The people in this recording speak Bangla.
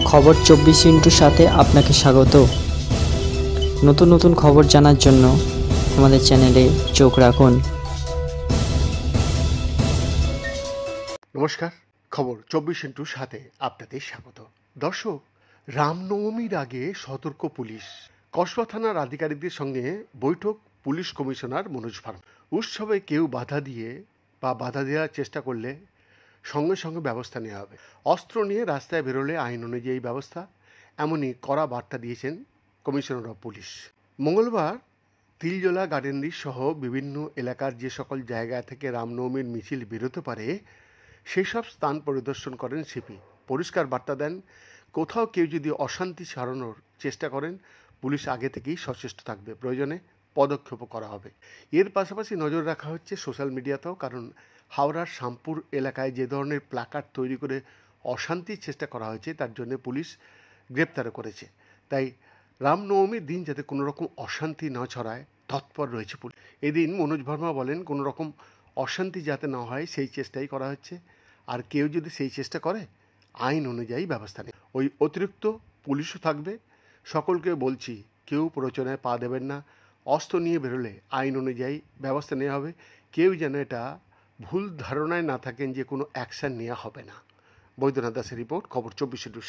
খবর 24 সাথে আপনাকে স্বাগত। নতুন নতুন খবর জানার জন্য আমাদের চ্যানেলে চোখ রাখুন। নমস্কার, খবর 24/7 আপনাদের স্বাগত। দর্শক, রামনবমীর আগে সতর্ক পুলিশ। কসবা থানার আধিকারিকদের সঙ্গে বৈঠক পুলিশ কমিশনার মনোজ ভার্মা। উৎসবে কেউ বাধা দেওয়ার চেষ্টা করলে সঙ্গে সঙ্গে ব্যবস্থা নেওয়া হবে। অস্ত্র নিয়ে রাস্তায় বেরোলে আইন অনুযায়ী ব্যবস্থা, এমনই কড়া বার্তা দিয়েছেন কমিশনার অফ পুলিশ। মঙ্গলবার তিলজলা গার্ডেনরি সহ বিভিন্ন এলাকার যে সকল জায়গা থেকে রামনবমীর মিছিল বেরোতে পারে সেই সব স্থান পরিদর্শন করেন সিপি। পরিষ্কার বার্তা দেন, কোথাও কেউ যদি অশান্তি ছড়ানোর চেষ্টা করেন পুলিশ আগে থেকেই সচেষ্ট থাকবে, প্রয়োজনে পদক্ষেপও করা হবে। এর পাশাপাশি নজর রাখা হচ্ছে সোশ্যাল মিডিয়াতেও, কারণ হাওড়ার শ্যামপুর এলাকায় যে ধরনের প্ল্যাকার্ড তৈরি করে অশান্তির চেষ্টা করা হয়েছে তার জন্য পুলিশ গ্রেপ্তার করেছে। তাই রামনবমীর দিন যাতে কোনো রকম অশান্তি না ছড়ায় তৎপর রয়েছে পুলিশ। এদিন মনোজ ভার্মা বলেন, কোনো রকম অশান্তি যাতে না হয় সেই চেষ্টাই করা হচ্ছে, আর কেউ যদি সেই চেষ্টা করে আইন অনুযায়ী ব্যবস্থা নেই। ওই অতিরিক্ত পুলিশও থাকবে। সকলকে বলছি, কেউ প্ররোচনায় পা দেবেন না। অস্ত্র নিয়ে বেরোলে আইন অনুযায়ী ব্যবস্থা নেওয়া হবে। কেউ যেন এটা ভুল ধারণায় না থাকেন যে কোনো অ্যাকশান নেওয়া হবে না। বৈদ্যনাথ দাসের রিপোর্ট, খবর 24।